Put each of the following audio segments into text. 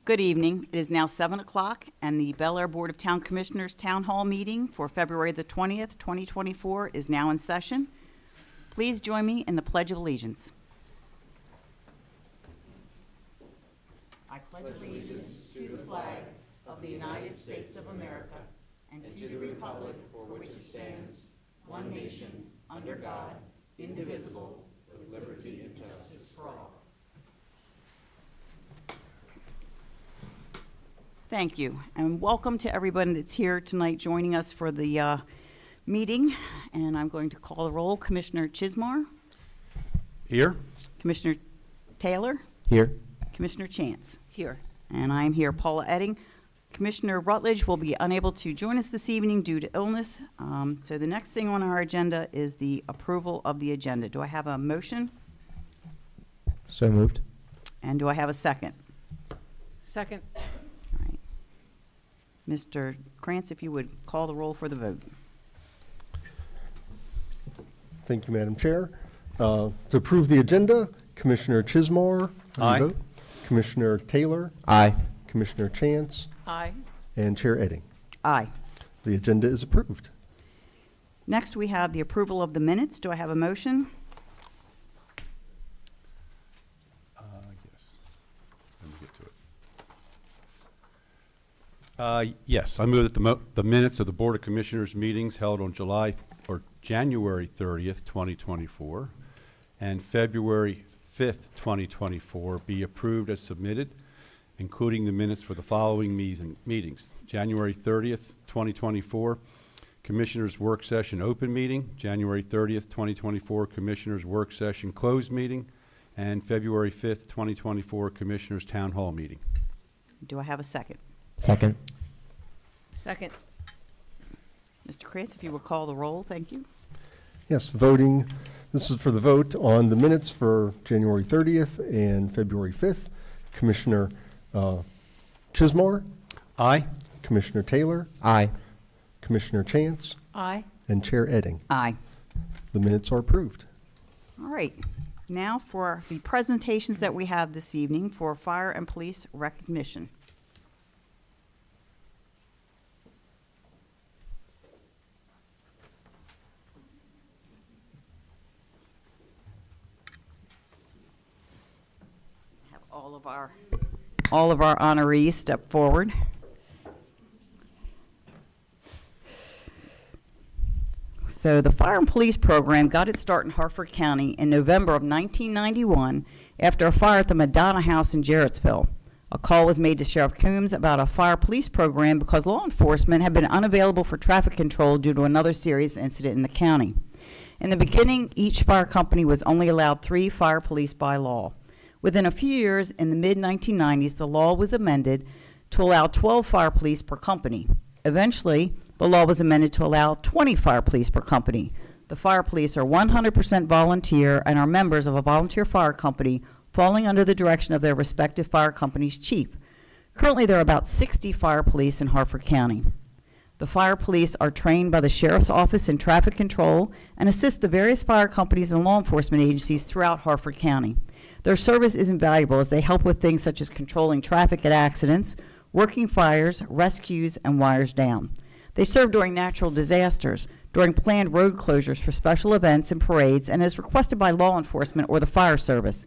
Good evening. It is now 7 o'clock, and the Bel Air Board of Town Commissioners Town Hall meeting for February the 20th, 2024 is now in session. Please join me in the Pledge of Allegiance. I pledge allegiance to the flag of the United States of America and to the republic for which it stands, one nation, under God, indivisible, with liberty and justice for all. Thank you, and welcome to everyone that's here tonight joining us for the meeting. And I'm going to call the roll. Commissioner Chismar? Here. Commissioner Taylor? Here. Commissioner Chance? Here. And I'm here, Paula Edding. Commissioner Rutledge will be unable to join us this evening due to illness. So the next thing on our agenda is the approval of the agenda. Do I have a motion? So moved. And do I have a second? Second. All right. Mr. Krantz, if you would call the roll for the vote. Thank you, Madam Chair. To approve the agenda, Commissioner Chismar. How do you Aye. vote? Commissioner Taylor, Aye. Commissioner Chance, Aye. and Chair Edding. Aye. The agenda is approved. Next, we have the approval of the minutes. Do I have a motion? Yes. Let me get to it. Yes, I move that the minutes of the Board of Commissioners meetings held on January 30th, 2024, and February 5th, 2024, be approved as submitted, including the minutes for the following meetings. January 30th, 2024, Commissioners' Work Session Open Meeting. January 30th, 2024, Commissioners' Work Session Closed Meeting. And February 5th, 2024, Commissioners' Town Hall Meeting. Do I have a second? Second. Second. Mr. Krantz, if you will call the roll, thank you. Yes, voting. This is for the vote on the minutes for January 30th and February 5th. Commissioner Chismar, Aye. Commissioner Taylor, Aye. Commissioner Chance, Aye. and Chair Edding. Aye. The minutes are approved. All right. Now for the presentations that we have this evening for fire and police recognition. Have all of our honorees step forward. So the Fire and Police Program got its start in Harford County in November of 1991 after a fire at the Madonna House in Jarrettsville. A call was made to Sheriff Coombs about a fire police program because law enforcement had been unavailable for traffic control due to another serious incident in the county. In the beginning, each fire company was only allowed 3 fire police by law. Within a few years, in the mid-1990s, the law was amended to allow 12 fire police per company. Eventually, the law was amended to allow 20 fire police per company. The fire police are 100% volunteer and are members of a volunteer fire company falling under the direction of their respective fire company's chief. Currently, there are about 60 fire police in Harford County. The fire police are trained by the Sheriff's Office in traffic control and assist the various fire companies and law enforcement agencies throughout Harford County. Their service is invaluable as they help with things such as controlling traffic at accidents, working fires, rescues, and wires down. They serve during natural disasters, during planned road closures for special events and parades, and as requested by law enforcement or the fire service.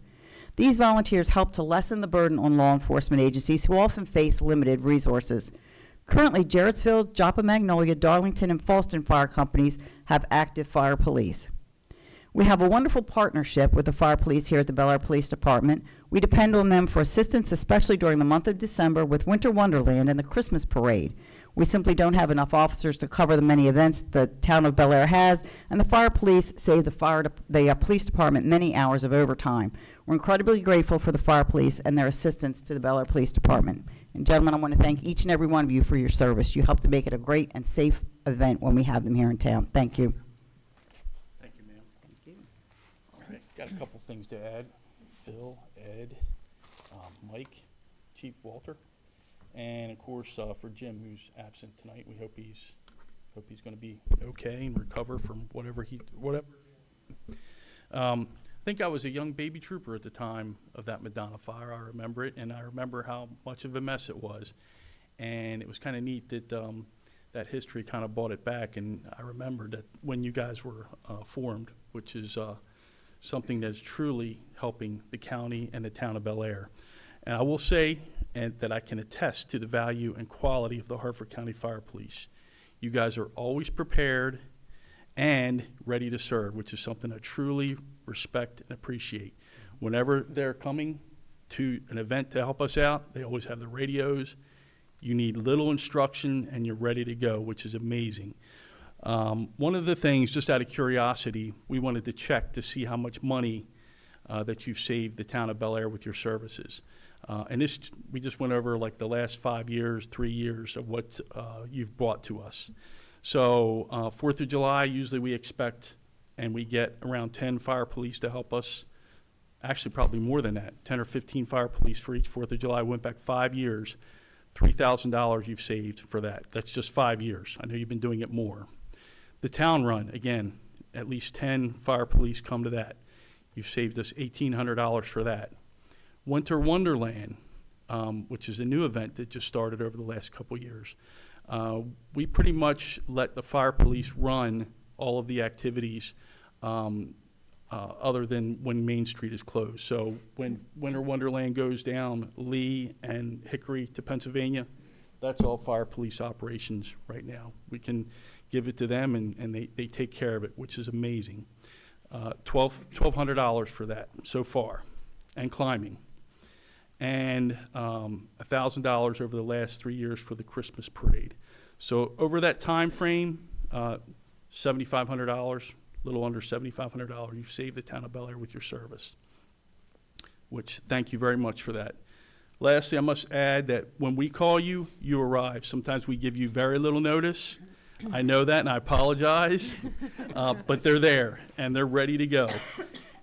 These volunteers help to lessen the burden on law enforcement agencies who often face limited resources. Currently, Jarrettsville, Joppa Magnolia, Darlington, and Falston fire companies have active fire police. We have a wonderful partnership with the fire police here at the Bel Air Police Department. We depend on them for assistance, especially during the month of December with Winter Wonderland and the Christmas Parade. We simply don't have enough officers to cover the many events the town of Bel Air has, and the fire police save the police department many hours of overtime. We're incredibly grateful for the fire police and their assistance to the Bel Air Police Department. And gentlemen, I want to thank each and every one of you for your service. You help to make it a great and safe event when we have them here in town. Thank you. Thank you, ma'am. Thank you. All right, got a couple things to add. Phil, Ed, Mike, Chief Walter, and of course for Jim, who's absent tonight. We hope he's going to be okay and recover from whatever. think I was a young baby trooper at the time of that Madonna fire. I remember it, and I remember how much of a mess it was. And it was kind of neat that that history kind of brought it back. And I remember that when you guys were formed, which is something that's truly helping the county and the town of Bel Air. And I will say and that I can attest to the value and quality of the Hartford County Fire Police. You guys are always prepared and ready to serve, which is something I truly respect and appreciate. Whenever they're coming to an event to help us out, they always have the radios. You need little instruction and you're ready to go, which is amazing. One of the things, just out of curiosity, we wanted to check to see how much money that you've saved the town of Bel Air with your services. And this, we just went over like the last 5 years, 3 years of what you've brought to us. So 4th of July, usually we expect and we get around 10 fire police to help us. Actually, probably more than that, 10 or 15 fire police for each 4th of July. Went back 5 years, $3,000 you've saved for that. That's just 5 years. I know you've been doing it more. The town run, again, at least 10 fire police come to that. You've saved us $1,800 for that. Winter Wonderland, which is a new event that just started over the last couple years. We pretty much let the fire police run all of the activities other than when Main Street is closed. So when Winter Wonderland goes down Lee and Hickory to Pennsylvania, that's all fire police operations right now. We can give it to them and they take care of it, which is amazing. $1,200 for that so far, and climbing. And $1,000 over the last 3 years for the Christmas parade. So over that time frame, $7,500, a little under $7,500, you've saved the town of Bel Air with your service, which thank you very much for that. Lastly, I must add that when we call you, you arrive. Sometimes we give you very little notice. I know that, and I apologize, but they're there, and they're ready to go.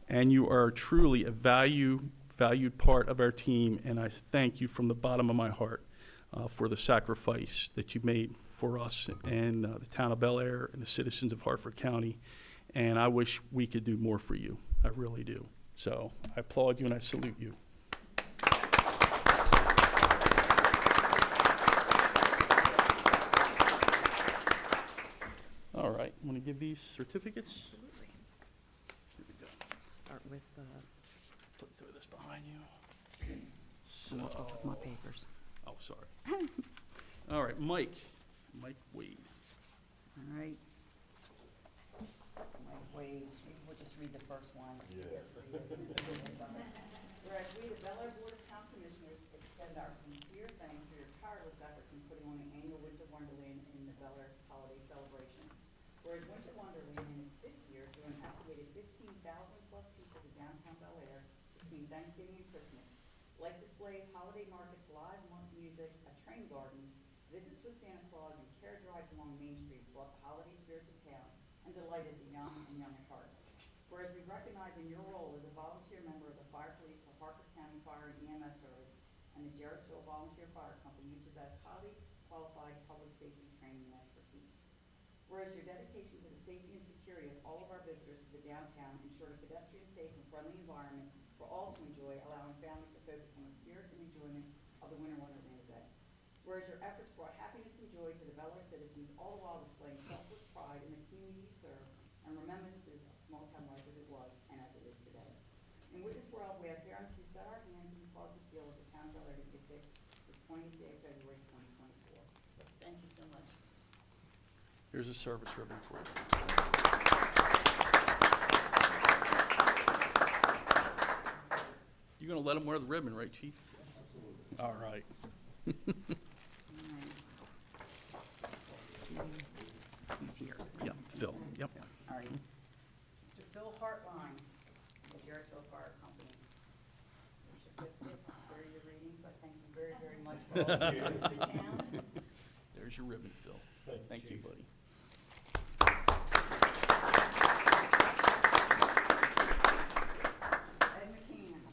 And you are truly a valued part of our team, and I thank you from the bottom of my heart for the sacrifice that you made for us and the town of Bel Air and the citizens of Hartford County. And I wish we could do more for you. I really do. So I applaud you and I salute you. All right, want to give these certificates? Absolutely. Here we go. Start with, Throw this behind you. I'm gonna talk with my papers. Oh, sorry. All right, Mike Wade. All right. Mike Wade, maybe we'll just read the first one. Whereas we, the Bel Air Board of Town Commissioners, extend our sincere thanks for your tireless efforts in putting on the annual Winter Wonderland in the Bel Air holiday celebration. Whereas Winter Wonderland in its 5th year drew an estimated 15,000 plus people to downtown Bel Air between Thanksgiving and Christmas. Light displays, holiday markets, live music, a train garden, visits with Santa Claus, and carriage rides along Main Street brought the holiday spirit to town and delighted the young and young at heart. Whereas we recognize in your role as a volunteer member of the Fire Police for Hartford County Fire and EMS Service and the Jarrettsville Volunteer Fire Company, you possess highly qualified public safety training and expertise. Whereas your dedication to the safety and security of all of our visitors to the downtown ensured a pedestrian safe and friendly environment for all to enjoy, allowing families to focus on the spirit and enjoyment of the Winter Wonderland event. Whereas your efforts brought happiness and joy to the Bel Air citizens, all the while displaying selfless pride in the community you serve and remembrances of small town life as it was and as it is today. In Witness World, we have hereunto set our hands and applaud the seal of the town of Bel Air to depict this 20th day of February 2024. Thank you so much. Here's a service ribbon for you. You're going to let him wear the ribbon, right, Chief? Absolutely. All right. He's here. Yeah, Phil. Yep. All right. Mr. Phil Hartline, the Jarrettsville Fire Company. Your certificate, spare your reading, but thank you very, very much for all you do for the town. There's your ribbon, Phil. Thank you, buddy. Ed McCann,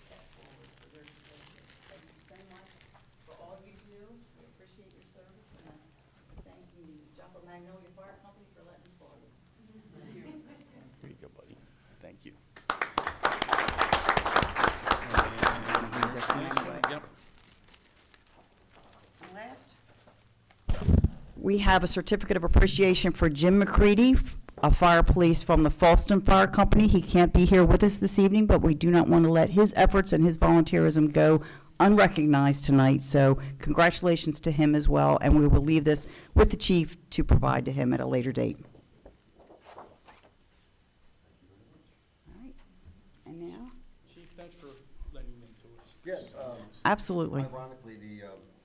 step forward for your certificate. Thank you so much for all you do. We appreciate your service, and thank you, Jumper Magnolia Fire Company, for letting us call you. Here you go, buddy. Thank you. We have a certificate of appreciation for Jim McCready, a fire police from the Falston Fire Company. He can't be here with us this evening, but we do not want to let his efforts and his volunteerism go unrecognized tonight. So congratulations to him as well, and we will leave this with the chief to provide to him at a later date. All right. And now? Chief, thanks for letting me into us. Yes, Absolutely. Ironically, the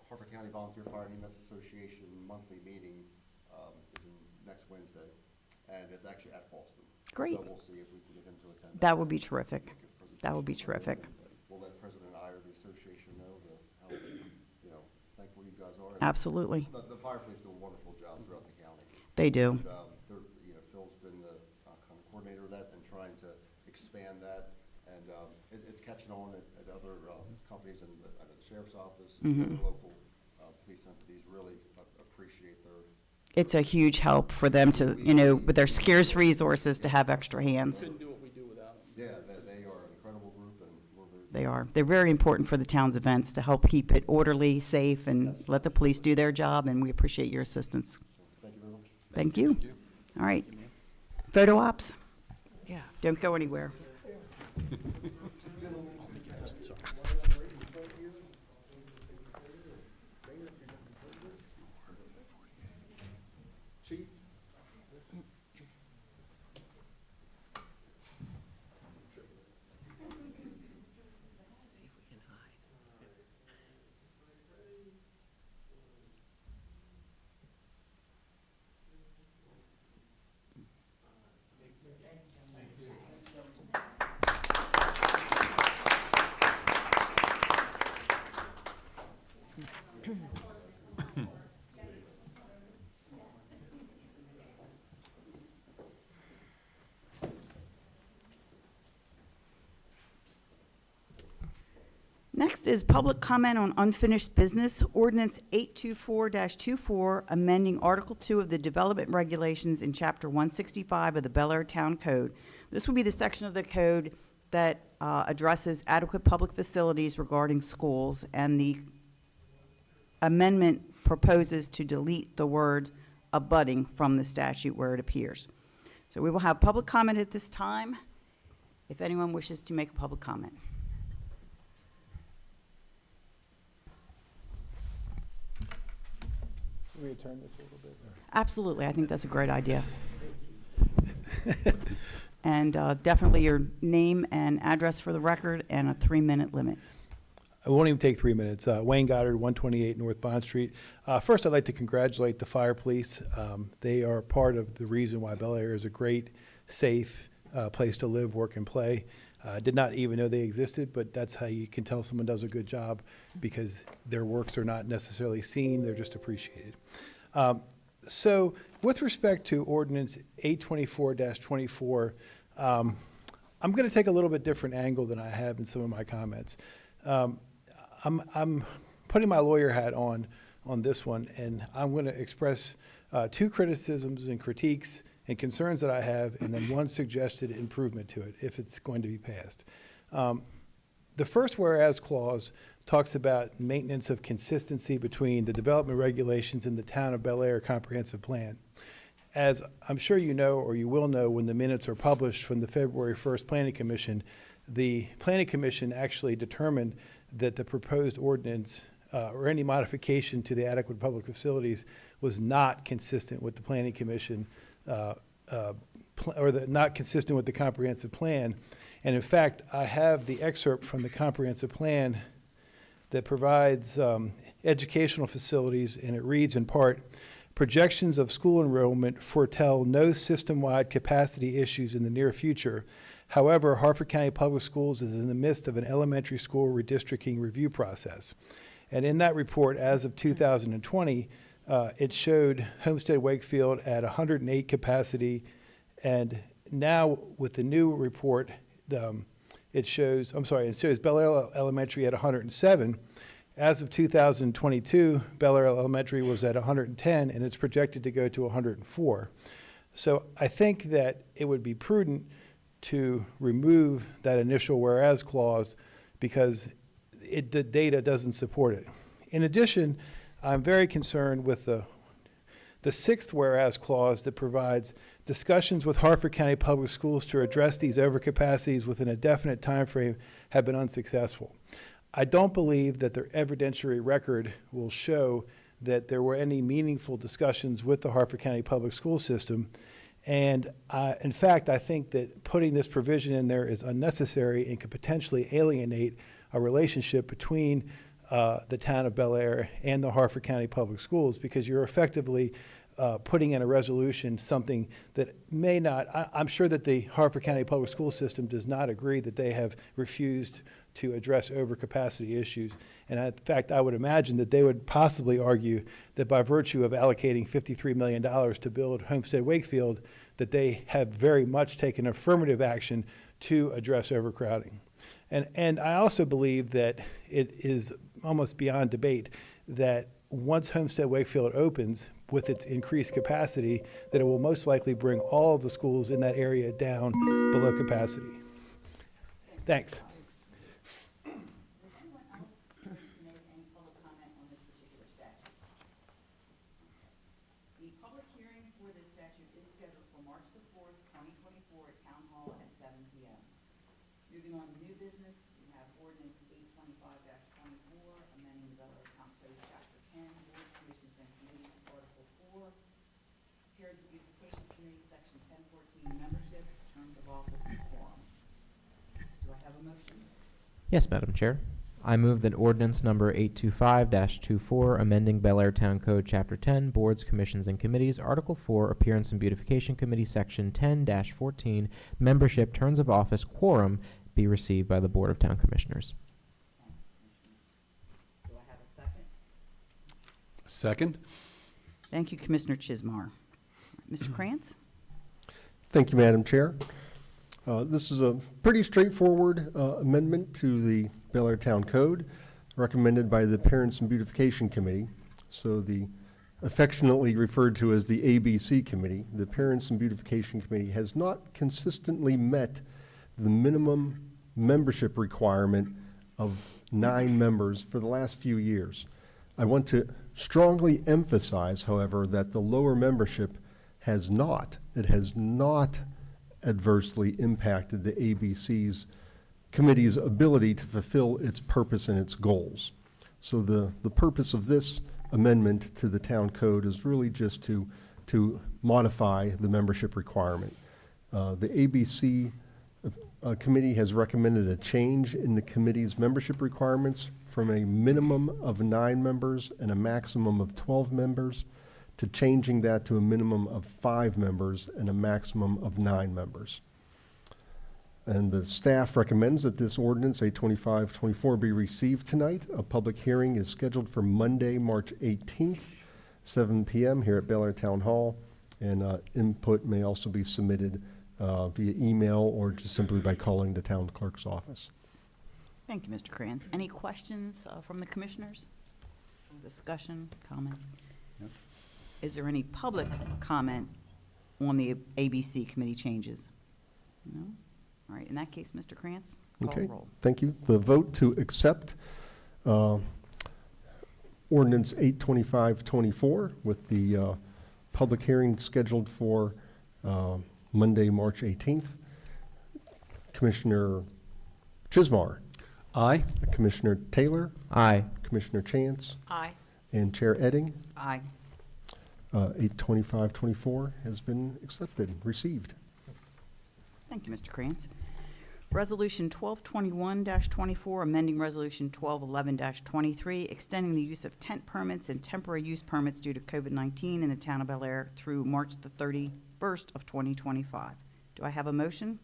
Harford County Volunteer Fire and EMS Association monthly meeting is next Wednesday, and it's actually at Falston. Great. So we'll see if we can get him to attend. That would be terrific. That would be terrific. We'll let President Iyer of the association know how, thankful you guys are. And Absolutely. The fire police do a wonderful job throughout the county. They do. And, Phil's been the kind of coordinator of that and trying to expand that. And it's catching on at other companies and at the sheriff's office, and other local police entities really appreciate their. It's a huge help for them to, with their scarce resources, to have extra hands. Couldn't do what we do without them. Yeah, they are an incredible group, and we're very. They are. They're very important for the town's events to help keep it orderly, safe, and let the police do their job, and we appreciate your assistance. Thank you very much. Thank you. All right. Photo ops? Yeah. Don't go anywhere. Chief? Next is public comment on unfinished business, ordinance 824-24, amending Article 2 of the Development Regulations in Chapter 165 of the Bel Air Town Code. This would be the section of the code that addresses adequate public facilities regarding schools, and the amendment proposes to delete the word abutting from the statute where it appears. So we will have public comment at this time, if anyone wishes to make a public comment. Can we turn this a little bit? Absolutely, I think that's a great idea. And definitely your name and address for the record, and a 3-minute limit. I won't even take 3 minutes. Wayne Goddard, 128 North Bond Street. First, I'd like to congratulate the fire police. They are part of the reason why Bel Air is a great, safe place to live, work, and play. Did not even know they existed, but that's how you can tell someone does a good job, because their works are not necessarily seen, they're just appreciated. So with respect to ordinance 824-24, I'm going to take a little bit different angle than I have in some of my comments. I'm putting my lawyer hat on this one, and I'm going to express 2 criticisms and critiques and concerns that I have, and then 1 suggested improvement to it if it's going to be passed. The first whereas clause talks about maintenance of consistency between the development regulations and the Town of Bel Air comprehensive plan. As I'm sure you know, or you will know when the minutes are published from the February 1st Planning Commission, the Planning Commission actually determined that the proposed ordinance or any modification to the adequate public facilities was not consistent with the Planning Commission not consistent with the comprehensive plan. And in fact, I have the excerpt from the comprehensive plan that provides educational facilities, and it reads in part, projections of school enrollment foretell no system-wide capacity issues in the near future. However, Harford County Public Schools is in the midst of an elementary school redistricting review process. And in that report, as of 2020, it showed Homestead Wakefield at 108 capacity, and now with the new report, it shows Bel Air Elementary at 107. As of 2022, Bel Air Elementary was at 110, and it's projected to go to 104. So I think that it would be prudent to remove that initial whereas clause, because the data doesn't support it. In addition, I'm very concerned with The sixth whereas clause that provides discussions with Harford County Public Schools to address these overcapacities within a definite time frame have been unsuccessful. I don't believe that their evidentiary record will show that there were any meaningful discussions with the Harford County Public School System. And in fact, I think that putting this provision in there is unnecessary and could potentially alienate a relationship between the town of Bel Air and the Harford County Public Schools, because you're effectively putting in a resolution something that may not, I'm sure that the Harford County Public School System does not agree that they have refused to address overcapacity issues. And in fact, I would imagine that they would possibly argue that by virtue of allocating $53 million to build Homestead Wakefield, that they have very much taken affirmative action to address overcrowding. And I also believe that it is almost beyond debate that once Homestead Wakefield opens with its increased capacity, that it will most likely bring all of the schools in that area down below capacity. Thanks. Does anyone else wish to make any public comment on this particular statute? The public hearing for this statute is scheduled for March the 4th, 2024 at Town Hall at 7 p.m. Moving on to new business, we have ordinance 825-24, amending the Bel Air Town Code, Chapter 10, Boards, Commissions, and Committees, Article 4, Appearance and Beautification Committee, Section 1014, membership, terms of office, and quorum. Do I have a motion? Yes, Madam Chair. I move that ordinance number 825-24, amending Bel Air Town Code, Chapter 10, Boards, Commissions, and Committees, Article 4, Appearance and Beautification Committee, Section 10-14, membership, terms of office, quorum, be received by the Board of Town Commissioners. Do I have a second? Second? Thank you, Commissioner Chismar. Mr. Krantz? Thank you, Madam Chair. This is a pretty straightforward amendment to the Bel Air Town Code recommended by the Appearance and Beautification Committee. So the affectionately referred to as the ABC Committee, the Appearance and Beautification Committee has not consistently met the minimum membership requirement of 9 members for the last few years. I want to strongly emphasize, however, that the lower membership has not adversely impacted the ABC's committee's ability to fulfill its purpose and its goals. So the purpose of this amendment to the town code is really just to modify the membership requirement. The ABC committee has recommended a change in the committee's membership requirements from a minimum of 9 members and a maximum of 12 members to changing that to a minimum of 5 members and a maximum of 9 members. And the staff recommends that this ordinance, 825-24, be received tonight. A public hearing is scheduled for Monday, March 18th, 7 p.m. here at Bel Air Town Hall. And input may also be submitted via email or just simply by calling the town clerk's office. Thank you, Mr. Krantz. Any questions from the commissioners? Discussion, comment? No. Is there any public comment on the ABC committee changes? No? All right, in that case, Mr. Krantz, call Okay, roll. thank you. The vote to accept ordinance 825-24 with the public hearing scheduled for Monday, March 18th. Commissioner Chismar, Aye. Commissioner Taylor, Aye. Commissioner Chance, Aye. and Chair Edding. Aye. 825-24 has been accepted, received. Thank you, Mr. Krantz. Resolution 1221-24, amending Resolution 1211-23, extending the use of tent permits and temporary use permits due to COVID-19 in the town of Bel Air through March the 31st of 2025. Do I have a motion?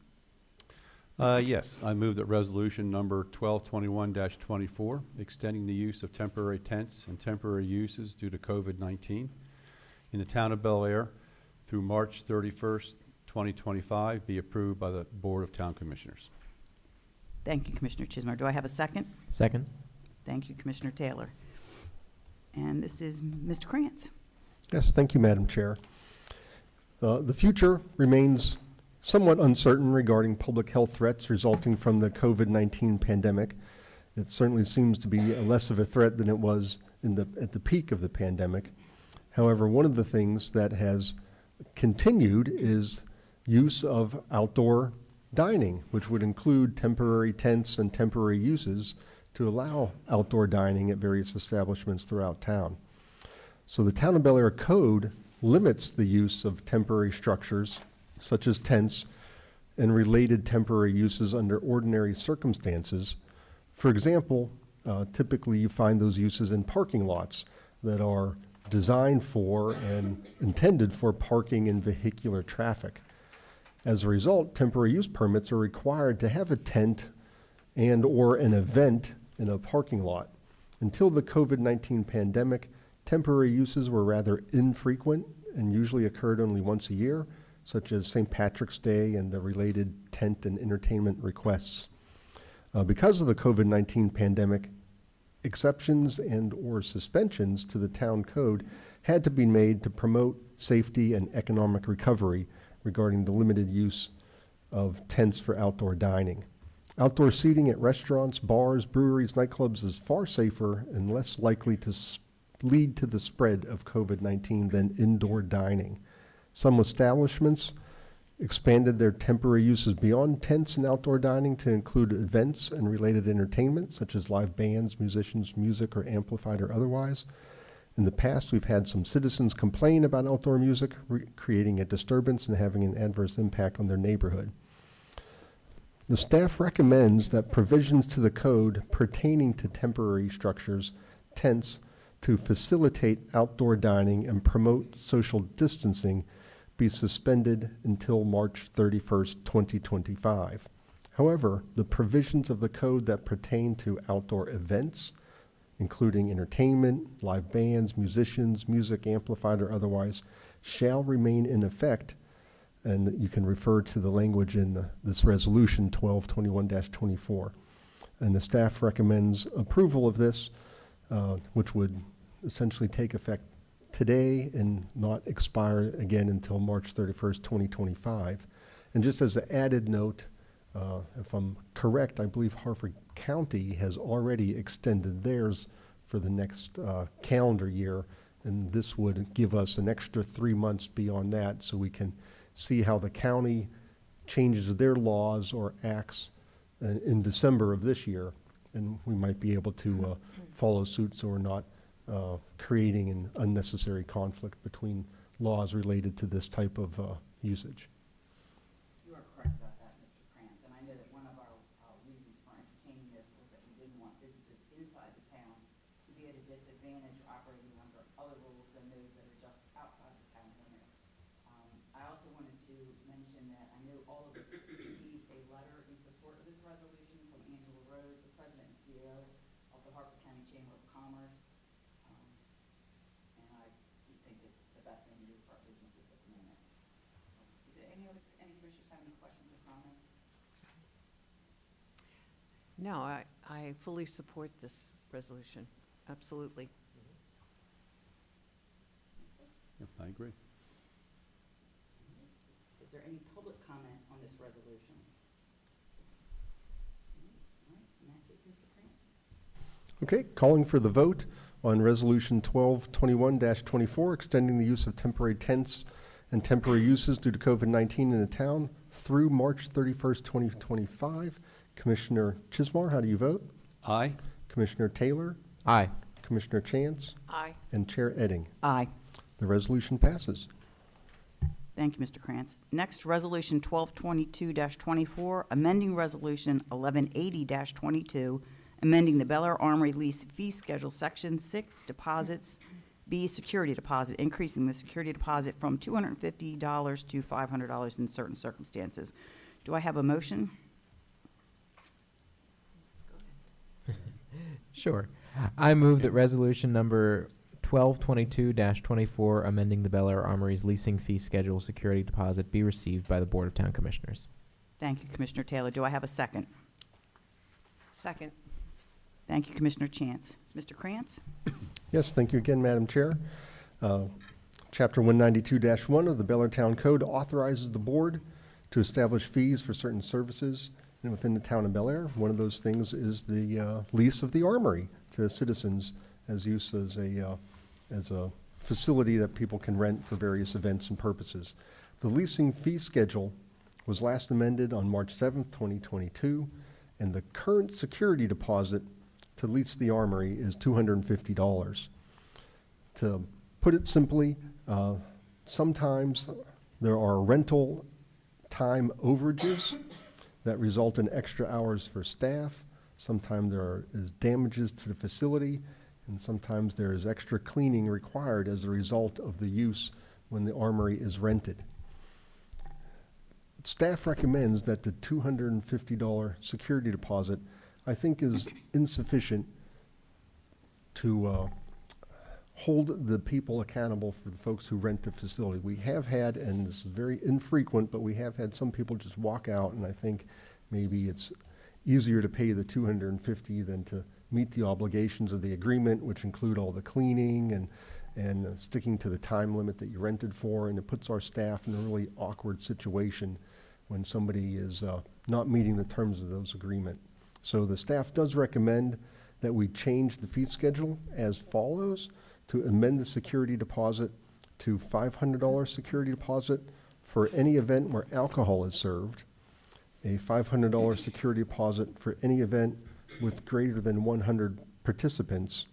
Yes, I move that resolution number 1221-24, extending the use of temporary tents and temporary uses due to COVID-19 in the town of Bel Air through March 31st, 2025, be approved by the Board of Town Commissioners. Thank you, Commissioner Chismar. Do I have a second? Second. Thank you, Commissioner Taylor. And this is Mr. Krantz. Yes, thank you, Madam Chair. The future remains somewhat uncertain regarding public health threats resulting from the COVID-19 pandemic. It certainly seems to be less of a threat than it was at the peak of the pandemic. However, one of the things that has continued is use of outdoor dining, which would include temporary tents and temporary uses to allow outdoor dining at various establishments throughout town. So the Town of Bel Air Code limits the use of temporary structures, such as tents, and related temporary uses under ordinary circumstances. For example, typically you find those uses in parking lots that are designed for and intended for parking and vehicular traffic. As a result, temporary use permits are required to have a tent and or an event in a parking lot. Until the COVID-19 pandemic, temporary uses were rather infrequent and usually occurred only once a year, such as St. Patrick's Day and the related tent and entertainment requests. Because of the COVID-19 pandemic, exceptions and or suspensions to the town code had to be made to promote safety and economic recovery regarding the limited use of tents for outdoor dining. Outdoor seating at restaurants, bars, breweries, nightclubs is far safer and less likely to lead to the spread of COVID-19 than indoor dining. Some establishments expanded their temporary uses beyond tents and outdoor dining to include events and related entertainment, such as live bands, musicians, music, or amplified or otherwise. In the past, we've had some citizens complain about outdoor music, creating a disturbance and having an adverse impact on their neighborhood. The staff recommends that provisions to the code pertaining to temporary structures, tents, to facilitate outdoor dining and promote social distancing be suspended until March 31st, 2025. However, the provisions of the code that pertain to outdoor events, including entertainment, live bands, musicians, music amplified or otherwise, shall remain in effect, and you can refer to the language in this resolution 1221-24. And the staff recommends approval of this, which would essentially take effect today and not expire again until March 31st, 2025. And just as an added note, if I'm correct, I believe Harford County has already extended theirs for the next calendar year, and this would give us an extra 3 months beyond that, so we can see how the county changes their laws or acts in December of this year, and we might be able to follow suit so we're not creating an unnecessary conflict between laws related to this type of usage. You are correct about that, Mr. Krantz, and I know that one of our reasons for entertaining this was that we didn't want businesses inside the town to be at a disadvantage operating under other rules than those that are just outside the town limits. I also wanted to mention that I know all of us received a letter in support of this resolution from Angela Rose, the President and CEO of the Harford County Chamber of Commerce. And I think it's the best thing to do for our businesses at the moment. Is there any commissioners have any questions or comments? No, I fully support this resolution, absolutely. Yep, I agree. Is there any public comment on this resolution? All right, in that case, Mr. Krantz. Okay, calling for the vote on Resolution 1221-24, extending the use of temporary tents and temporary uses due to COVID-19 in the town through March 31st, 2025. Commissioner Chismar, how do you vote? Aye. Commissioner Taylor, Aye. Commissioner Chance, Aye. and Chair Edding. Aye. The resolution passes. Thank you, Mr. Krantz. Next, Resolution 1222-24, amending Resolution 1180-22, amending the Bel Air Armory lease fee schedule, Section 6, deposits, B, security deposit, increasing the security deposit from $250 to $500 in certain circumstances. Do I have a motion? Sure. I move that resolution number 1222-24, amending the Bel Air Armory's leasing fee schedule security deposit, be received by the Board of Town Commissioners. Thank you, Commissioner Taylor. Do I have a second? Second. Thank you, Commissioner Chance. Mr. Krantz? Yes, thank you again, Madam Chair. Chapter 192-1 of the Bel Air Town Code authorizes the board to establish fees for certain services within the town of Bel Air. One of those things is the lease of the armory to citizens as use as a facility that people can rent for various events and purposes. The leasing fee schedule was last amended on March 7th, 2022, and the current security deposit to lease the Armory is $250. To put it simply, sometimes there are rental time overages that result in extra hours for staff. Sometimes is damages to the facility, and sometimes there is extra cleaning required as a result of the use when the Armory is rented. Staff recommends that the $250 security deposit, I think, is insufficient to hold the people accountable for the folks who rent the facility. We have had, and this is very infrequent, but we have had some people just walk out, and I think maybe it's easier to pay the $250 than to meet the obligations of the agreement, which include all the cleaning and sticking to the time limit that you rented for, and it puts our staff in a really awkward situation when somebody is not meeting the terms of those agreement. So the staff does recommend that we change the fee schedule as follows: to amend the security deposit to $500 security deposit for any event where alcohol is served, a $500 security deposit for any event with greater than 100 participants,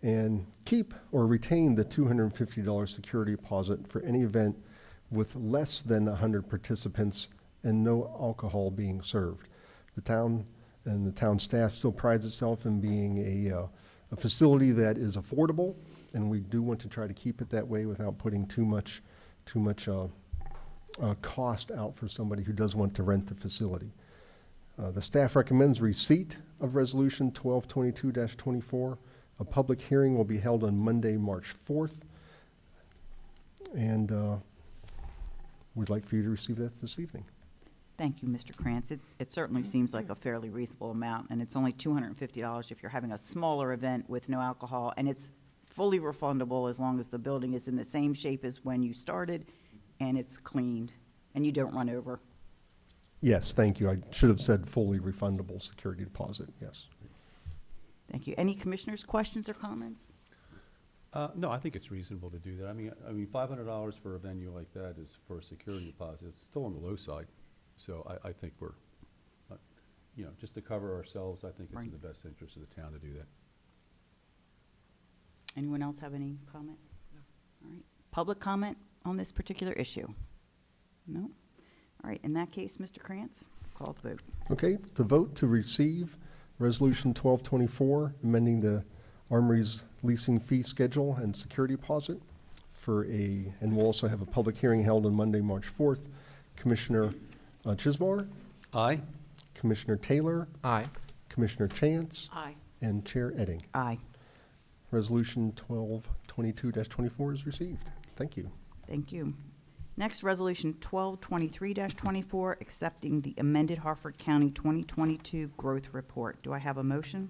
and keep or retain the $250 security deposit for any event with less than 100 participants and no alcohol being served. The town and the town staff still prides itself in being a facility that is affordable, and we do want to try to keep it that way without putting too much cost out for somebody who does want to rent the facility. The staff recommends receipt of Resolution 1222-24. A public hearing will be held on Monday, March 4th, and we'd like for you to receive that this evening. Thank you, Mr. Krantz. It certainly seems like a fairly reasonable amount, and it's only $250 if you're having a smaller event with no alcohol, and it's fully refundable as long as the building is in the same shape as when you started, and it's cleaned, and you don't run over. Yes, thank you. I should have said fully refundable security deposit, yes. Thank you. Any commissioners' questions or comments? No, I think it's reasonable to do that. I mean, $500 for a venue like that is for a security deposit. It's still on the low side. So I think we're, just to cover ourselves, I think it's in the best interest of the town to do that. Anyone else have any comment? No. All right. Public comment on this particular issue? No? All right. In that case, Mr. Krantz, call the vote. Okay, the vote to receive Resolution 1224, amending the Armory's leasing fee schedule and security deposit and we'll also have a public hearing held on Monday, March 4th. Commissioner Chismar, Aye. Commissioner Taylor, Aye. Commissioner Chance, Aye. and Chair Edding. Aye. Resolution 1222-24 is received. Thank you. Thank you. Next, Resolution 1223-24, accepting the amended Harford County 2022 Growth Report. Do I have a motion?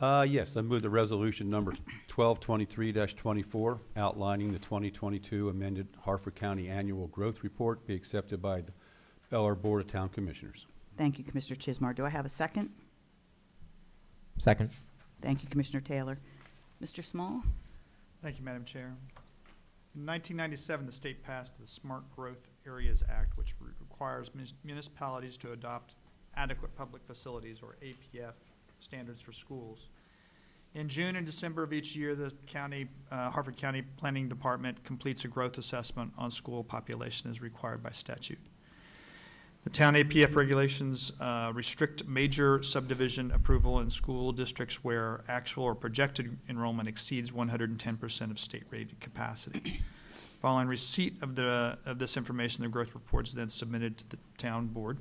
Yes, I move the resolution number 1223-24, outlining the 2022 amended Harford County Annual Growth Report, be accepted by the Bel Air Board of Town Commissioners. Thank you, Commissioner Chismar. Do I have a second? Second. Thank you, Commissioner Taylor. Mr. Small? Thank you, Madam Chair. In 1997, the state passed the Smart Growth Areas Act, which requires municipalities to adopt adequate public facilities, or APF, standards for schools. In June and December of each year, the Harford County Planning Department completes a growth assessment on school population as required by statute. The town APF regulations restrict major subdivision approval in school districts where actual or projected enrollment exceeds 110% of state-rated capacity. Following receipt of this information, the growth report is then submitted to the town board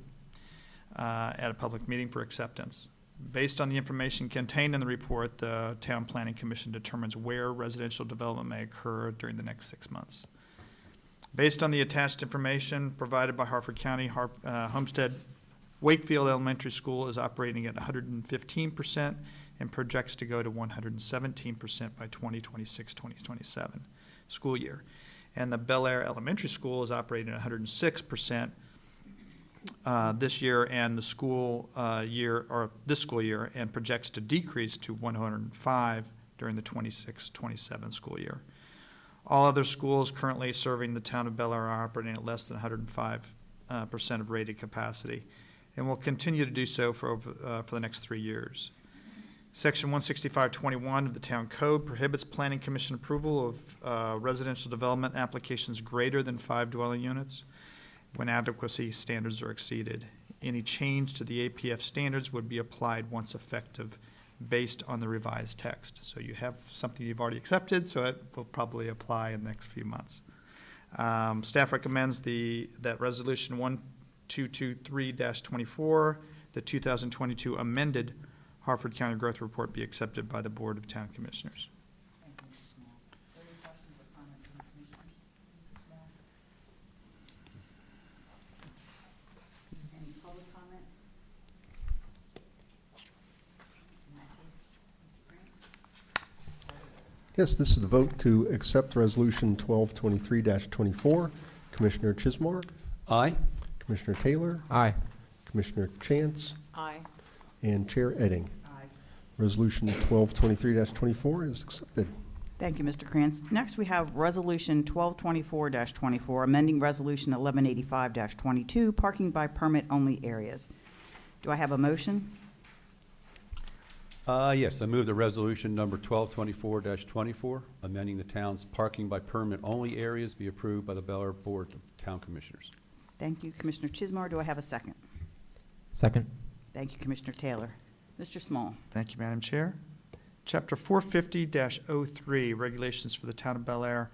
at a public meeting for acceptance. Based on the information contained in the report, the Town Planning Commission determines where residential development may occur during the next 6 months. Based on the attached information provided by Harford County, Homestead Wakefield Elementary School is operating at 115% and projects to go to 117% by 2026-2027 school year. And the Bel Air Elementary School is operating at 106% this year and the school this school year, and projects to decrease to 105% during the 26-27 school year. All other schools currently serving the town of Bel Air are operating at less than 105% of rated capacity, and will continue to do so for the next 3 years. Section 16521 of the Town Code prohibits Planning Commission approval of residential development applications greater than 5 dwelling units when adequacy standards are exceeded. Any change to the APF standards would be applied once effective based on the revised text. So you have something you've already accepted, so it will probably apply in the next few months. Staff recommends that Resolution 1223-24, the 2022 amended Harford County Growth Report, be accepted by the Board of Town Commissioners. Thank you, Mr. Small. Are there any questions or comments from the commissioners? Mr. Small? Any public comment? In that case, Mr. Grant? Yes, this is the vote to accept Resolution 1223-24. Commissioner Chismar, Aye. Commissioner Taylor, Aye. Commissioner Chance, Aye. and Chair Edding. Aye. Resolution 1223-24 is accepted. Thank you, Mr. Krantz. Next, we have Resolution 1224-24, amending Resolution 1185-22, parking by permit only areas. Do I have a motion? Yes, I move the resolution number 1224-24, amending the town's parking by permit only areas, be approved by the Bel Air Board of Town Commissioners. Thank you, Commissioner Chismar. Do I have a second? Second. Thank you, Commissioner Taylor. Mr. Small? Thank you, Madam Chair. Chapter 450-03, Regulations for the Town of Bel Air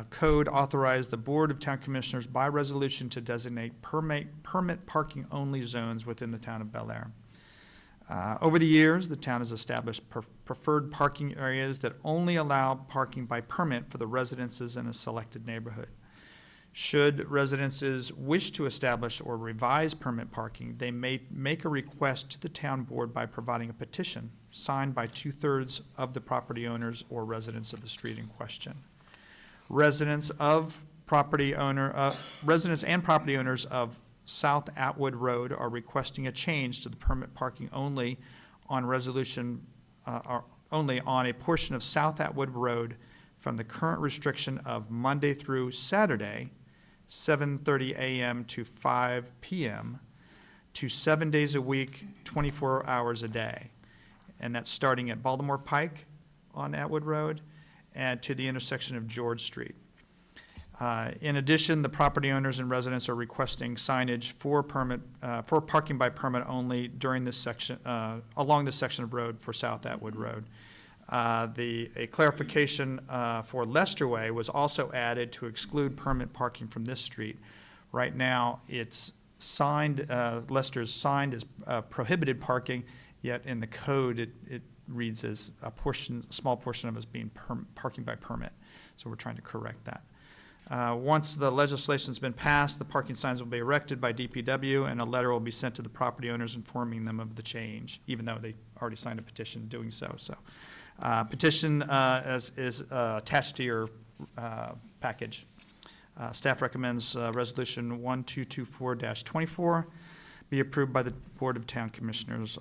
Code, authorize the Board of Town Commissioners by resolution to designate permit parking only zones within the Town of Bel Air. Over the years, the town has established preferred parking areas that only allow parking by permit for the residences in a selected neighborhood. Should residences wish to establish or revise permit parking, they may make a request to the town board by providing a petition signed by 2/3 of the property owners or residents of the street in question. Residents and property owners of South Atwood Road are requesting a change to the permit parking only on only on a portion of South Atwood Road from the current restriction of Monday through Saturday, 7:30 a.m. to 5 p.m., to 7 days a week, 24 hours a day. And that's starting at Baltimore Pike on Atwood Road and to the intersection of George Street. In addition, the property owners and residents are requesting signage for parking by permit only during this section, along this section of road for South Atwood Road. A clarification for Lester Way was also added to exclude permit parking from this street. Right now, it's signed, Lester is signed as prohibited parking, yet in the code, it reads as a small portion of it as being parking by permit. So we're trying to correct that. Once the legislation's been passed, the parking signs will be erected by DPW, and a letter will be sent to the property owners informing them of the change, even though they already signed a petition doing so. Petition is attached to your package. Staff recommends Resolution 1224-24 be approved by the Board of Town Commissioners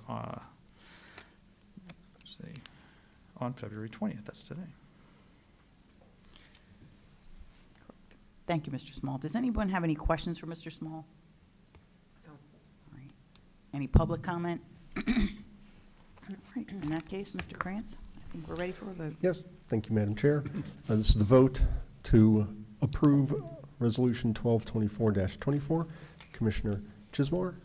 on February 20th. That's today. Thank you, Mr. Small. Does anyone have any questions for Mr. Small? No. All right. Any public comment? All right. In that case, Mr. Krantz, I think we're ready for a vote. Yes, thank you, Madam Chair. This is the vote to approve Resolution 1224-24. Commissioner Chismar,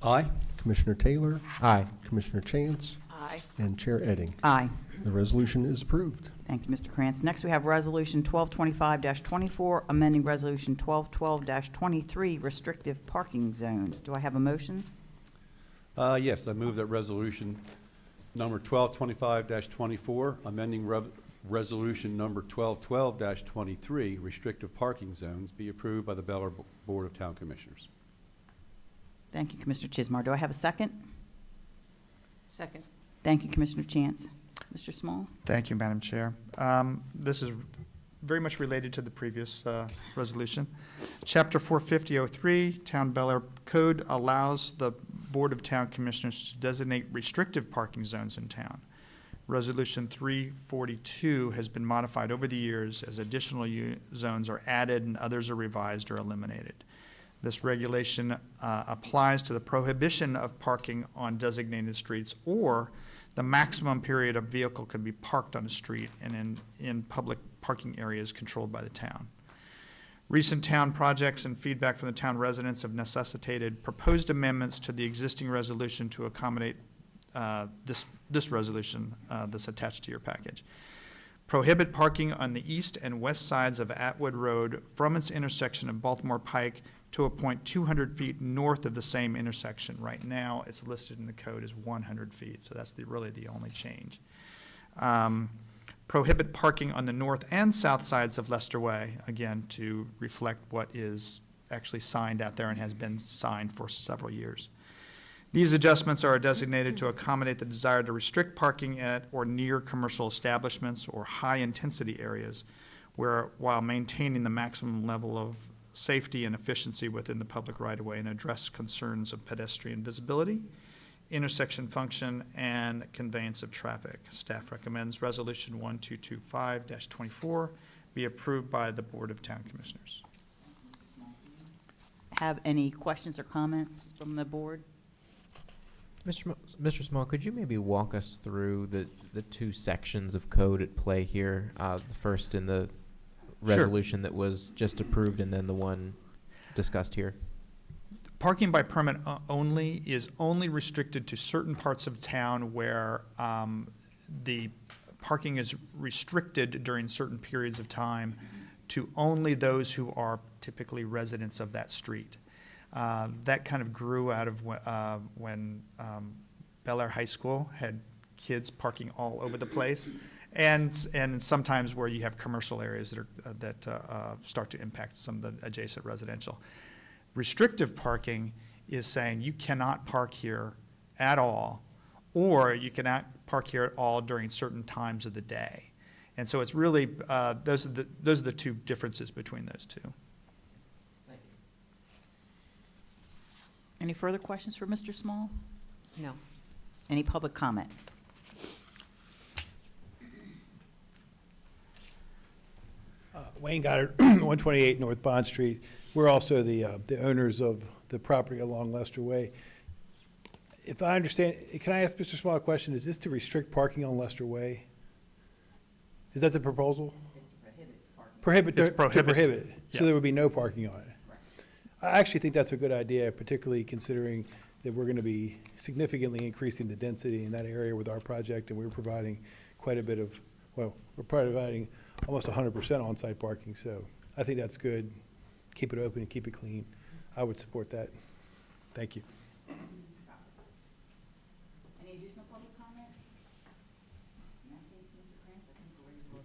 Aye. Commissioner Taylor, Aye. Commissioner Chance, Aye. and Chair Edding. Aye. The resolution is approved. Thank you, Mr. Krantz. Next, we have Resolution 1225-24, amending Resolution 1212-23, restrictive parking zones. Do I have a motion? Yes, I move that resolution number 1225-24, amending resolution number 1212-23, restrictive parking zones, be approved by the Bel Air Board of Town Commissioners. Thank you, Commissioner Chismar. Do I have a second? Second. Thank you, Commissioner Chance. Mr. Small? Thank you, Madam Chair. This is very much related to the previous resolution. Chapter 45003, Town Bel Air Code allows the Board of Town Commissioners to designate restrictive parking zones in town. Resolution 342 has been modified over the years as additional zones are added and others are revised or eliminated. This regulation applies to the prohibition of parking on designated streets or the maximum period a vehicle can be parked on a street and in public parking areas controlled by the town. Recent town projects and feedback from the town residents have necessitated proposed amendments to the existing resolution to accommodate this resolution that's attached to your package. Prohibit parking on the east and west sides of Atwood Road from its intersection of Baltimore Pike to a point 200 feet north of the same intersection. Right now, it's listed in the code as 100 feet, so that's really the only change. Prohibit parking on the north and south sides of Leicester Way, again, to reflect what is actually signed out there and has been signed for several years. These adjustments are designated to accommodate the desire to restrict parking at or near commercial establishments or high-intensity areas while maintaining the maximum level of safety and efficiency within the public right-of-way and address concerns of pedestrian visibility, intersection function, and conveyance of traffic. Staff recommends Resolution 1225-24 be approved by the Board of Town Commissioners. Have any questions or comments from the board? Mr. Small, could you maybe walk us through the two sections of code at play here? The first in the Sure. resolution that was just approved, and then the one discussed here. Parking by permit only is only restricted to certain parts of town where the parking is restricted during certain periods of time to only those who are typically residents of that street. That kind of grew out of when Bel Air High School had kids parking all over the place, and sometimes where you have commercial areas that start to impact some of the adjacent residential. Restrictive parking is saying you cannot park here at all, or you cannot park here at all during certain times of the day. And so it's really those are the two differences between those two. Any further questions for Mr. Small? No. Any public comment? Wayne Goddard, 128 North Bond Street. We're also the owners of the property along Leicester Way. If I understand, can I ask Mr. Small a question? Is this to restrict parking on Leicester Way? Is that the proposal? Prohibit, It's to prohibit. prohibit, Yeah. so there would be no parking on it. I actually think that's a good idea, particularly considering that we're going to be significantly increasing the density in that area with our project, and we're providing quite a bit of, well, we're providing almost 100% on-site parking, so I think that's good. Keep it open and keep it clean. I would support that. Thank you. Any additional public comment? In that case, Mr. Krantz, I think we're ready for a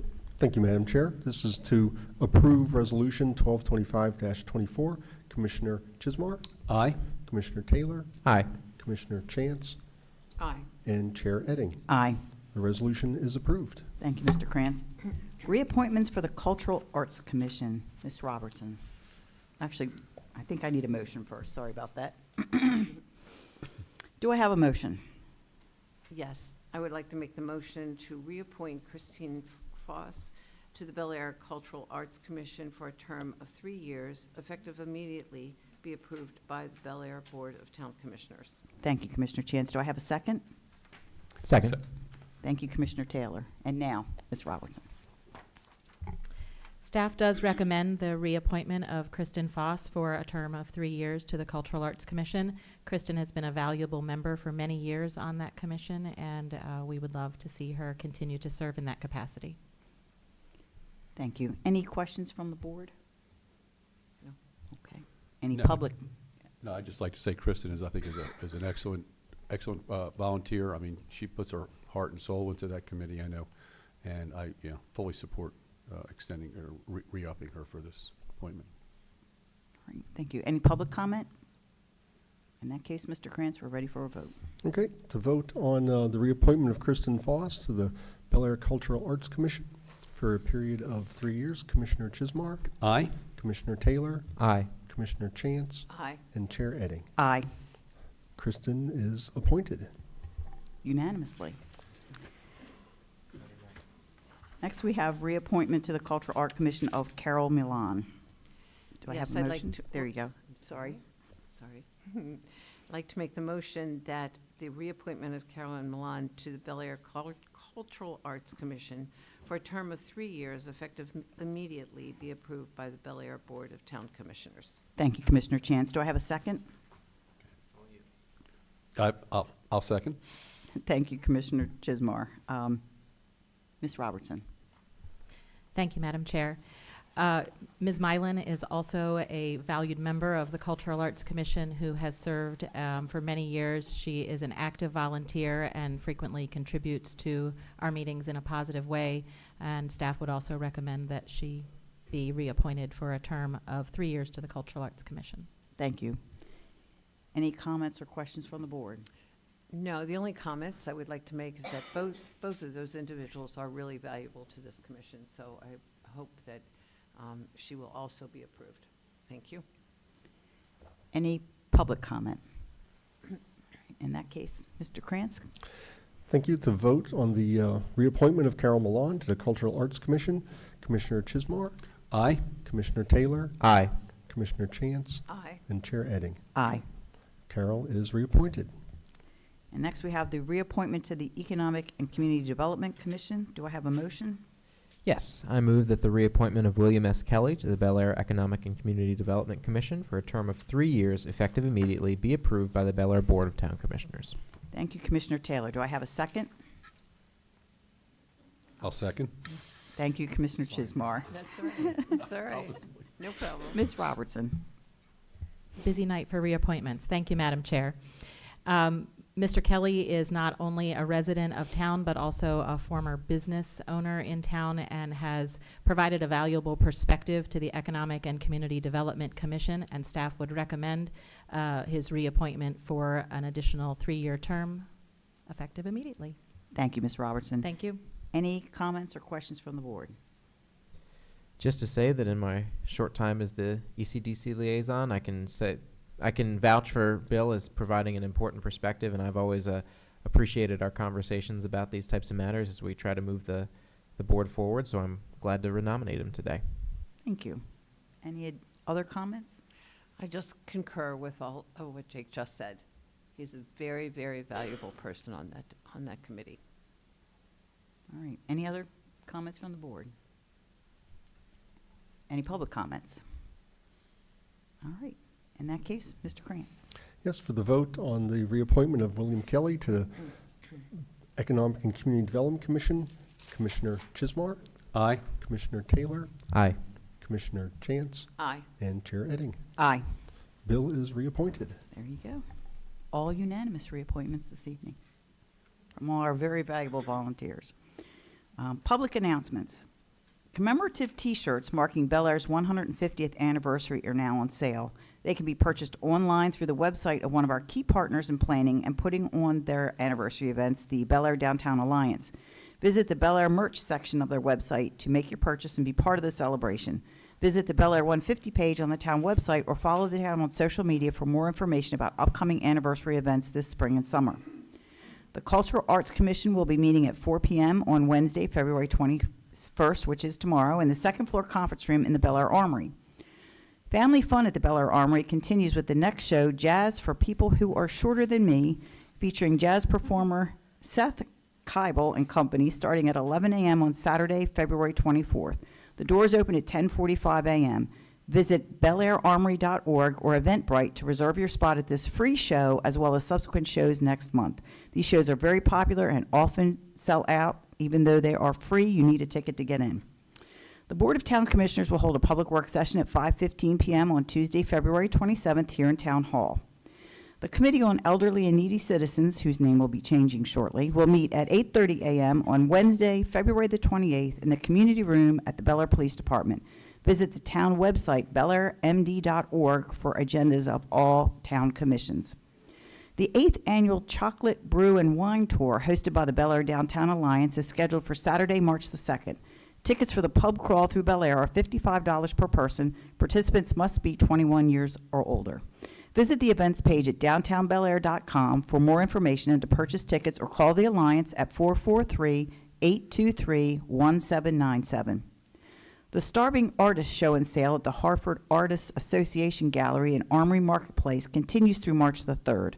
vote. Thank you, Madam Chair. This is to approve Resolution 1225-24. Commissioner Chismar, Aye. Commissioner Taylor, Aye. Commissioner Chance, Aye. and Chair Edding. Aye. The resolution is approved. Thank you, Mr. Krantz. Reappointments for the Cultural Arts Commission. Ms. Robertson. Actually, I think I need a motion first. Sorry about that. Do I have a motion? Yes, I would like to make the motion to reappoint Christine Foss to the Bel Air Cultural Arts Commission for a term of 3 years, effective immediately, be approved by the Bel Air Board of Town Commissioners. Thank you, Commissioner Chance. Do I have a second? Second. Thank you, Commissioner Taylor. And now, Ms. Robertson. Staff does recommend the reappointment of Kristen Foss for a term of 3 years to the Cultural Arts Commission. Kristen has been a valuable member for many years on that commission, and we would love to see her continue to serve in that capacity. Thank you. Any questions from the board? No. Okay. Any No. public? No, I'd just like to say Kristen is, I think, is an excellent volunteer. I mean, she puts her heart and soul into that committee, I know, and I, fully support extending or re-upping her for this appointment. All right, thank you. Any public comment? In that case, Mr. Krantz, we're ready for a vote. Okay, to vote on the reappointment of Kristen Foss to the Bel Air Cultural Arts Commission for a period of 3 years, Commissioner Chismar, Aye. Commissioner Taylor, Aye. Commissioner Chance, Aye. and Chair Edding. Aye. Kristen is appointed. Unanimously. Next, we have reappointment to the Cultural Art Commission of Carol Milan. Do I have Yes, a I'd like motion? to- There you go. oops, Sorry. I'd like to make the motion that the reappointment of Carolyn Milan to the Bel Air Cultural Arts Commission for a term of 3 years, effective immediately, be approved by the Bel Air Board of Town Commissioners. Thank you, Commissioner Chance. Do I have a second? I'll second. Thank you, Commissioner Chismar. Ms. Robertson? Thank you, Madam Chair. Ms. Mylan is also a valued member of the Cultural Arts Commission who has served for many years. She is an active volunteer and frequently contributes to our meetings in a positive way, and staff would also recommend that she be reappointed for a term of 3 years to the Cultural Arts Commission. Thank you. Any comments or questions from the board? No, the only comments I would like to make is that both of those individuals are really valuable to this commission, so I hope that she will also be approved. Thank you. Any public comment? In that case, Mr. Krantz? Thank you. To vote on the reappointment of Carol Milan to the Cultural Arts Commission, Commissioner Chismar, Aye. Commissioner Taylor, Aye. Commissioner Chance, Aye. and Chair Edding. Aye. Carol is reappointed. And next, we have the reappointment to the Economic and Community Development Commission. Do I have a motion? Yes, I move that the reappointment of William S. Kelly to the Bel Air Economic and Community Development Commission for a term of 3 years, effective immediately, be approved by the Bel Air Board of Town Commissioners. Thank you, Commissioner Taylor. Do I have a second? I'll second. Thank you, Commissioner Chismar. That's all right. That's all right. No problem. Ms. Robertson? Busy night for reappointments. Thank you, Madam Chair. Mr. Kelly is not only a resident of town, but also a former business owner in town and has provided a valuable perspective to the Economic and Community Development Commission, and staff would recommend his reappointment for an additional 3-year term, effective immediately. Thank you, Ms. Robertson. Thank you. Any comments or questions from the board? Just to say that in my short time as the ECDC liaison, I can vouch for Bill as providing an important perspective, and I've always appreciated our conversations about these types of matters as we try to move the board forward, so I'm glad to renominate him today. Thank you. Any other comments? I just concur with all of what Jake just said. He's a very, very valuable person on that committee. All right. Any other comments from the board? Any public comments? All right. In that case, Mr. Krantz. Yes, for the vote on the reappointment of William Kelly to the Economic and Community Development Commission, Commissioner Chismar, Aye. Commissioner Taylor, Aye. Commissioner Chance, Aye. and Chair Edding. Aye. Bill is reappointed. There you go. All unanimous reappointments this evening from all our very valuable volunteers. Public announcements. Commemorative T-shirts marking Bel Air's 150th anniversary are now on sale. They can be purchased online through the website of one of our key partners in planning and putting on their anniversary events, the Bel Air Downtown Alliance. Visit the Bel Air merch section of their website to make your purchase and be part of the celebration. Visit the Bel Air 150 page on the town website or follow the town on social media for more information about upcoming anniversary events this spring and summer. The Cultural Arts Commission will be meeting at 4 p.m. on Wednesday, February 21st, which is tomorrow, in the second floor conference room in the Bel Air Armory. Family fun at the Bel Air Armory continues with the next show, Jazz for People Who Are Shorter Than Me, featuring jazz performer Seth Keibel and Company, starting at 11 a.m. on Saturday, February 24th. The doors open at 10:45 a.m. Visit belairarmory.org or Eventbrite to reserve your spot at this free show, as well as subsequent shows next month. These shows are very popular and often sell out. Even though they are free, you need a ticket to get in. The Board of Town Commissioners will hold a public work session at 5:15 p.m. on Tuesday, February 27th here in Town Hall. The Committee on Elderly and Needy Citizens, whose name will be changing shortly, will meet at 8:30 a.m. on Wednesday, February the 28th in the community room at the Bel Air Police Department. Visit the town website, belairmd.org, for agendas of all town commissions. The 8th annual Chocolate, Brew, and Wine Tour, hosted by the Bel Air Downtown Alliance, is scheduled for Saturday, March the 2nd. Tickets for the pub crawl through Bel Air are $55 per person. Participants must be 21 years or older. Visit the events page at downtownbelair.com for more information and to purchase tickets or call the Alliance at 443-823-1797. The Starving Artist Show and Sale at the Hartford Artists Association Gallery in Armory Marketplace continues through March the 3rd.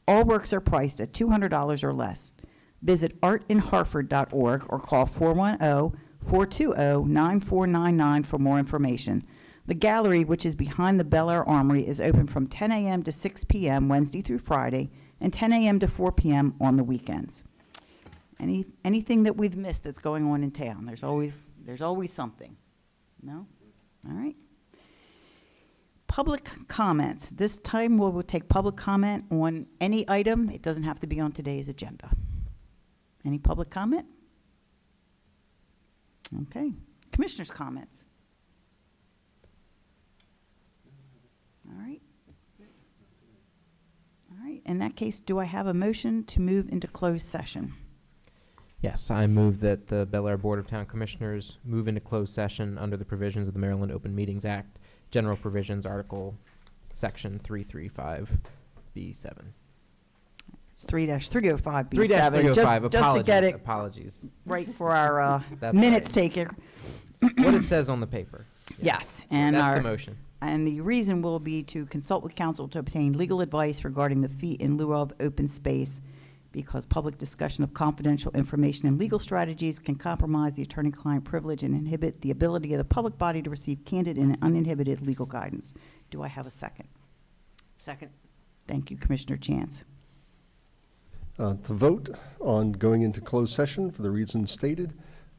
All works are priced at $200 or less. Visit artinhartford.org or call 410-420-9499 for more information. The gallery, which is behind the Bel Air Armory, is open from 10 a.m. to 6 p.m. Wednesday through Friday and 10 a.m. to 4 p.m. on the weekends. Anything that we've missed that's going on in town? There's always something. No? All right. Public comments. This time we'll take public comment on any item. It doesn't have to be on today's agenda. Any public comment? Okay. Commissioners' comments. All right. All right. In that case, do I have a motion to move into closed session? Yes, I move that the Bel Air Board of Town Commissioners move into closed session under the provisions of the Maryland Open Meetings Act, General Provisions, Article, Section 335B7. It's 3-305B7. 3-305, Just to get it apologies. right for our That's minutes right. taker. What it says on the paper. Yeah. Yes, and That's our, the motion. and the reason will be to consult with counsel to obtain legal advice regarding the fee in lieu of open space, because public discussion of confidential information and legal strategies can compromise the attorney-client privilege and inhibit the ability of the public body to receive candid and uninhibited legal guidance. Do I have a second? Second. Thank you, Commissioner Chance. To vote on going into closed session for the reasons stated,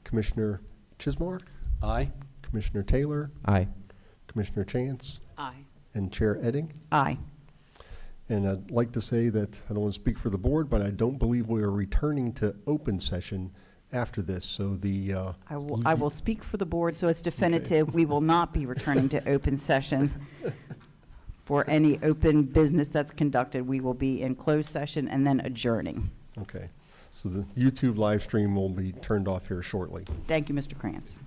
Commissioner Chismark, Aye. Commissioner Taylor, Aye. Commissioner Chance, Aye. and Chair Edding. Aye. And I'd like to say that, I don't want to speak for the board, but I don't believe we are returning to open session after this, so the, I will speak for the board, so it's definitive. We will not be returning to open session for any open business that's conducted. We will be in closed session and then adjourning. okay. So the YouTube live stream will be turned off here shortly. Thank you, Mr. Krantz.